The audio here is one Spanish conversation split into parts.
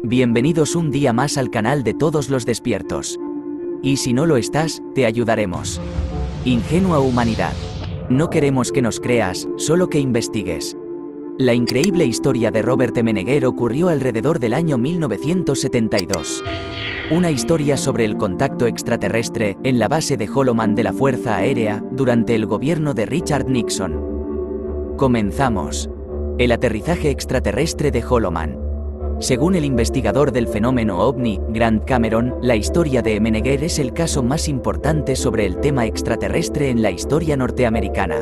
Bienvenidos un día más al canal de todos los despiertos. Y si no lo estás, te ayudaremos. Ingenua humanidad. No queremos que nos creas, solo que investigues. La increíble historia de Robert Menegher ocurrió alrededor del año 1972. Una historia sobre el contacto extraterrestre en la base de Holloman de la Fuerza Aérea durante el gobierno de Richard Nixon. Comenzamos. El aterrizaje extraterrestre de Holloman. Según el investigador del fenómeno OVNI, Grant Cameron, la historia de Menegher es el caso más importante sobre el tema extraterrestre en la historia norteamericana.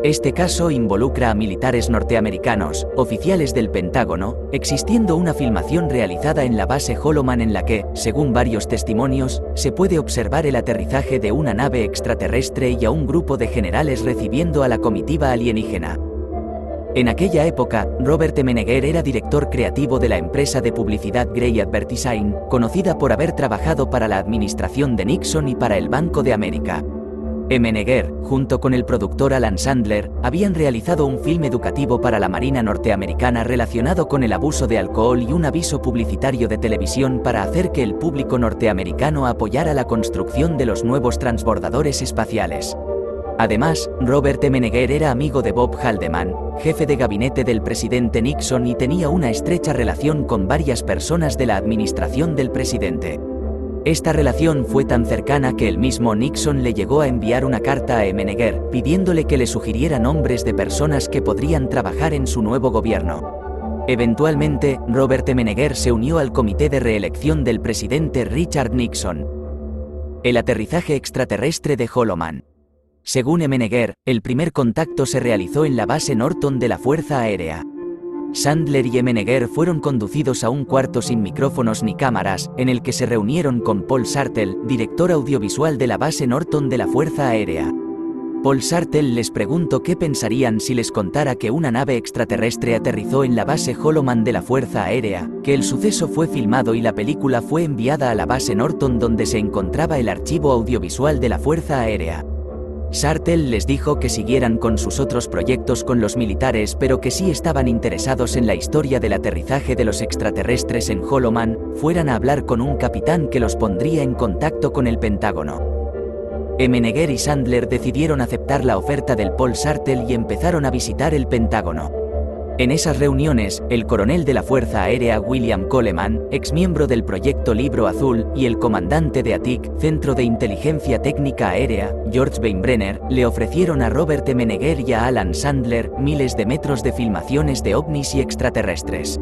Este caso involucra a militares norteamericanos, oficiales del Pentágono, existiendo una filmación realizada en la base Holloman en la que, según varios testimonios, se puede observar el aterrizaje de una nave extraterrestre y a un grupo de generales recibiendo a la comitiva alienígena. En aquella época, Robert Menegher era director creativo de la empresa de publicidad Grey Advertising, conocida por haber trabajado para la administración de Nixon y para el Banco de América. Menegher, junto con el productor Alan Sandler, habían realizado un film educativo para la Marina norteamericana relacionado con el abuso de alcohol y un aviso publicitario de televisión para hacer que el público norteamericano apoyara la construcción de los nuevos transbordadores espaciales. Además, Robert Menegher era amigo de Bob Haldeman, jefe de gabinete del presidente Nixon, y tenía una estrecha relación con varias personas de la administración del presidente. Esta relación fue tan cercana que el mismo Nixon le llegó a enviar una carta a Menegher pidiéndole que le sugiriera nombres de personas que podrían trabajar en su nuevo gobierno. Eventualmente, Robert Menegher se unió al comité de reelección del presidente Richard Nixon. El aterrizaje extraterrestre de Holloman. Según Menegher, el primer contacto se realizó en la base Norton de la Fuerza Aérea. Sandler y Menegher fueron conducidos a un cuarto sin micrófonos ni cámaras, en el que se reunieron con Paul Sartell, director audiovisual de la base Norton de la Fuerza Aérea. Paul Sartell les preguntó qué pensarían si les contara que una nave extraterrestre aterrizó en la base Holloman de la Fuerza Aérea, que el suceso fue filmado y la película fue enviada a la base Norton donde se encontraba el archivo audiovisual de la Fuerza Aérea. Sartell les dijo que siguieran con sus otros proyectos con los militares, pero que si estaban interesados en la historia del aterrizaje de los extraterrestres en Holloman, fueran a hablar con un capitán que los pondría en contacto con el Pentágono. Menegher y Sandler decidieron aceptar la oferta del Paul Sartell y empezaron a visitar el Pentágono. En esas reuniones, el coronel de la Fuerza Aérea William Coleman, exmiembro del proyecto Libro Azul, y el comandante de ATIC, Centro de Inteligencia Técnica Aérea, George Weinbrenner, le ofrecieron a Robert Menegher y a Alan Sandler miles de metros de filmaciones de ovnis y extraterrestres.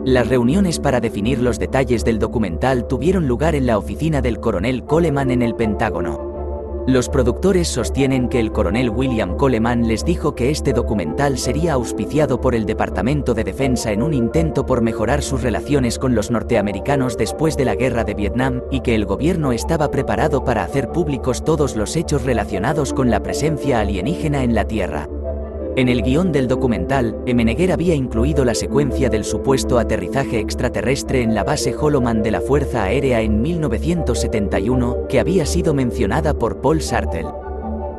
Las reuniones para definir los detalles del documental tuvieron lugar en la oficina del coronel Coleman en el Pentágono. Los productores sostienen que el coronel William Coleman les dijo que este documental sería auspiciado por el Departamento de Defensa en un intento por mejorar sus relaciones con los norteamericanos después de la guerra de Vietnam, y que el gobierno estaba preparado para hacer públicos todos los hechos relacionados con la presencia alienígena en la Tierra. En el guión del documental, Menegher había incluido la secuencia del supuesto aterrizaje extraterrestre en la base Holloman de la Fuerza Aérea en 1971, que había sido mencionada por Paul Sartell.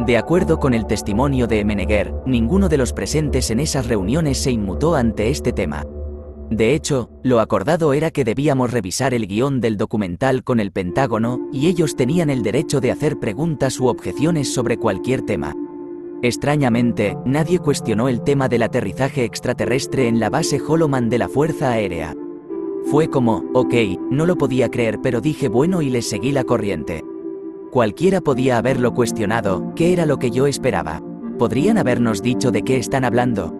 De acuerdo con el testimonio de Menegher, ninguno de los presentes en esas reuniones se inmutó ante este tema. De hecho, lo acordado era que debíamos revisar el guión del documental con el Pentágono, y ellos tenían el derecho de hacer preguntas u objeciones sobre cualquier tema. Extrañamente, nadie cuestionó el tema del aterrizaje extraterrestre en la base Holloman de la Fuerza Aérea. Fue como, ok, no lo podía creer, pero dije bueno y les seguí la corriente. Cualquiera podía haberlo cuestionado, ¿qué era lo que yo esperaba? ¿Podrían habernos dicho de qué están hablando?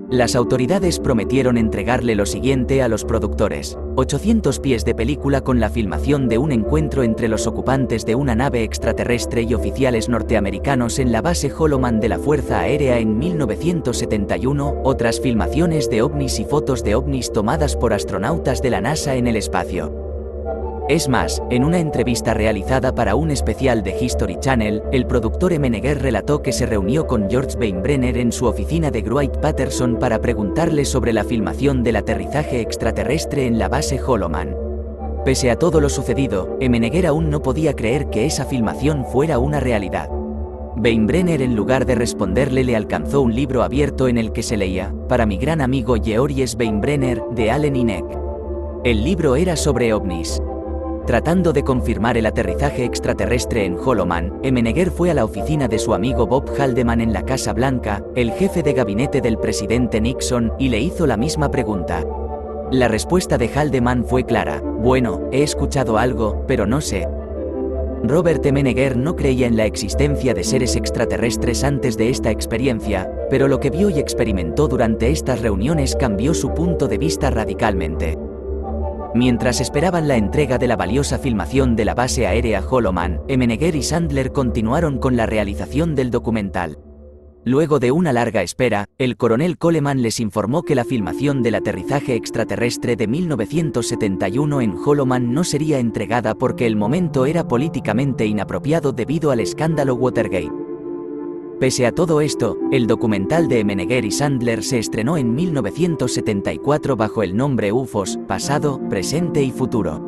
Las autoridades prometieron entregarle lo siguiente a los productores: 800 pies de película con la filmación de un encuentro entre los ocupantes de una nave extraterrestre y oficiales norteamericanos en la base Holloman de la Fuerza Aérea en 1971, otras filmaciones de ovnis y fotos de ovnis tomadas por astronautas de la NASA en el espacio. Es más, en una entrevista realizada para un especial de History Channel, el productor Menegher relató que se reunió con George Weinbrenner en su oficina de Wright-Patterson para preguntarle sobre la filmación del aterrizaje extraterrestre en la base Holloman. Pese a todo lo sucedido, Menegher aún no podía creer que esa filmación fuera una realidad. Weinbrenner, en lugar de responderle, le alcanzó un libro abierto en el que se leía: Para mi gran amigo Georges Weinbrenner, de Allen Hynek. El libro era sobre ovnis. Tratando de confirmar el aterrizaje extraterrestre en Holloman, Menneger fue a la oficina de su amigo Bob Haldeman en la Casa Blanca, el jefe de gabinete del presidente Nixon, y le hizo la misma pregunta. La respuesta de Haldeman fue clara: bueno, he escuchado algo, pero no sé. Robert Menneger no creía en la existencia de seres extraterrestres antes de esta experiencia, pero lo que vio y experimentó durante estas reuniones cambió su punto de vista radicalmente. Mientras esperaban la entrega de la valiosa filmación de la base aérea Holloman, Menneger y Sandler continuaron con la realización del documental. Luego de una larga espera, el coronel Coleman les informó que la filmación del aterrizaje extraterrestre de 1971 en Holloman no sería entregada porque el momento era políticamente inapropiado debido al escándalo Watergate. Pese a todo esto, el documental de Menneger y Sandler se estrenó en 1974 bajo el nombre UFOs, Pasado, Presente y Futuro.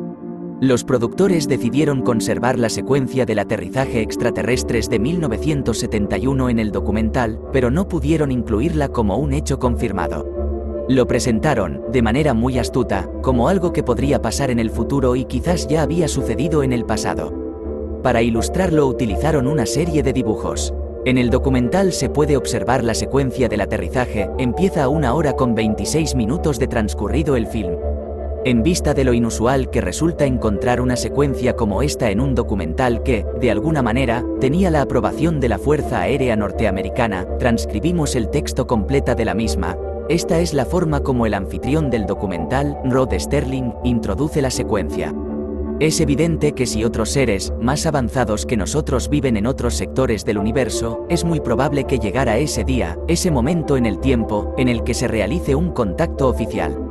Los productores decidieron conservar la secuencia del aterrizaje extraterrestres de 1971 en el documental, pero no pudieron incluirla como un hecho confirmado. Lo presentaron, de manera muy astuta, como algo que podría pasar en el futuro y quizás ya había sucedido en el pasado. Para ilustrarlo utilizaron una serie de dibujos. En el documental se puede observar la secuencia del aterrizaje, empieza a 1 hora con 26 minutos de transcurrido el film. En vista de lo inusual que resulta encontrar una secuencia como esta en un documental que, de alguna manera, tenía la aprobación de la Fuerza Aérea Norteamericana, transcribimos el texto completa de la misma. Esta es la forma como el anfitrión del documental, Rod Sterling, introduce la secuencia. Es evidente que si otros seres, más avanzados que nosotros viven en otros sectores del universo, es muy probable que llegara ese día, ese momento en el tiempo, en el que se realice un contacto oficial.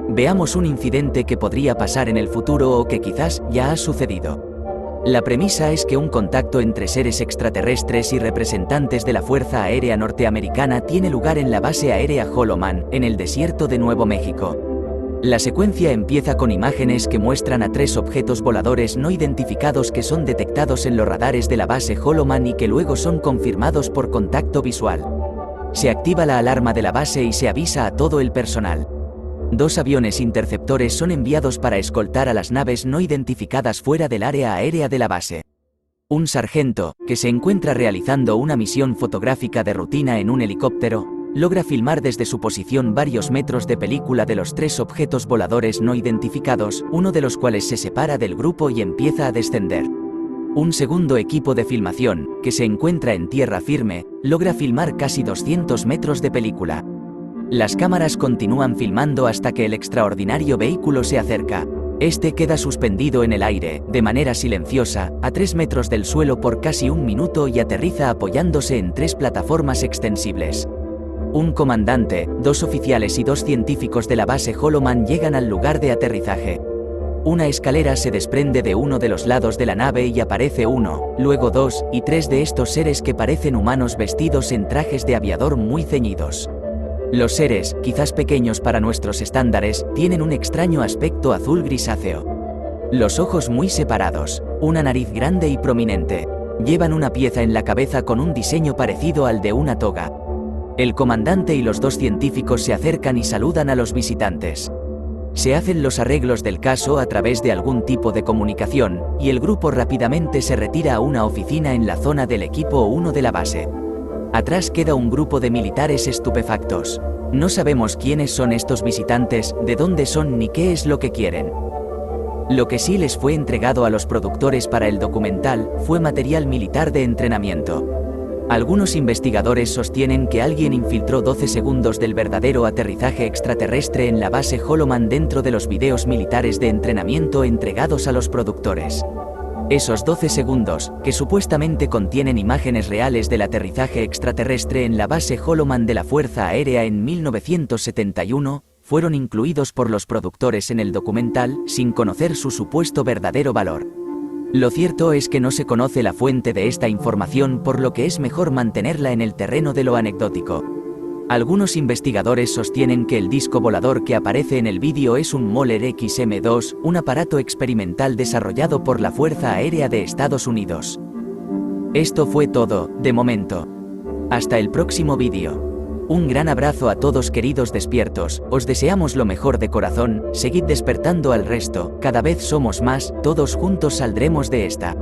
Veamos un incidente que podría pasar en el futuro o que quizás ya ha sucedido. La premisa es que un contacto entre seres extraterrestres y representantes de la Fuerza Aérea Norteamericana tiene lugar en la base aérea Holloman, en el desierto de Nuevo México. La secuencia empieza con imágenes que muestran a 3 objetos voladores no identificados que son detectados en los radares de la base Holloman y que luego son confirmados por contacto visual. Se activa la alarma de la base y se avisa a todo el personal. 2 aviones interceptores son enviados para escoltar a las naves no identificadas fuera del área aérea de la base. Un sargento, que se encuentra realizando una misión fotográfica de rutina en un helicóptero, logra filmar desde su posición varios metros de película de los 3 objetos voladores no identificados, uno de los cuales se separa del grupo y empieza a descender. Un segundo equipo de filmación, que se encuentra en tierra firme, logra filmar casi 200 metros de película. Las cámaras continúan filmando hasta que el extraordinario vehículo se acerca. Este queda suspendido en el aire, de manera silenciosa, a 3 metros del suelo por casi 1 minuto y aterriza apoyándose en 3 plataformas extensibles. Un comandante, 2 oficiales y 2 científicos de la base Holloman llegan al lugar de aterrizaje. Una escalera se desprende de uno de los lados de la nave y aparece 1, luego 2 y 3 de estos seres que parecen humanos vestidos en trajes de aviador muy ceñidos. Los seres, quizás pequeños para nuestros estándares, tienen un extraño aspecto azul grisáceo. Los ojos muy separados, una nariz grande y prominente. Llevan una pieza en la cabeza con un diseño parecido al de una toga. El comandante y los 2 científicos se acercan y saludan a los visitantes. Se hacen los arreglos del caso a través de algún tipo de comunicación, y el grupo rápidamente se retira a una oficina en la zona del equipo 1 de la base. Atrás queda un grupo de militares estupefactos. No sabemos quiénes son estos visitantes, de dónde son ni qué es lo que quieren. Lo que sí les fue entregado a los productores para el documental fue material militar de entrenamiento. Algunos investigadores sostienen que alguien infiltró 12 segundos del verdadero aterrizaje extraterrestre en la base Holloman dentro de los videos militares de entrenamiento entregados a los productores. Esos 12 segundos, que supuestamente contienen imágenes reales del aterrizaje extraterrestre en la base Holloman de la Fuerza Aérea en 1971, fueron incluidos por los productores en el documental, sin conocer su supuesto verdadero valor. Lo cierto es que no se conoce la fuente de esta información, por lo que es mejor mantenerla en el terreno de lo anecdótico. Algunos investigadores sostienen que el disco volador que aparece en el vídeo es un Moller XM2, un aparato experimental desarrollado por la Fuerza Aérea de Estados Unidos. Esto fue todo, de momento. Hasta el próximo vídeo. Un gran abrazo a todos queridos despiertos, os deseamos lo mejor de corazón, seguid despertando al resto, cada vez somos más, todos juntos saldremos de esta.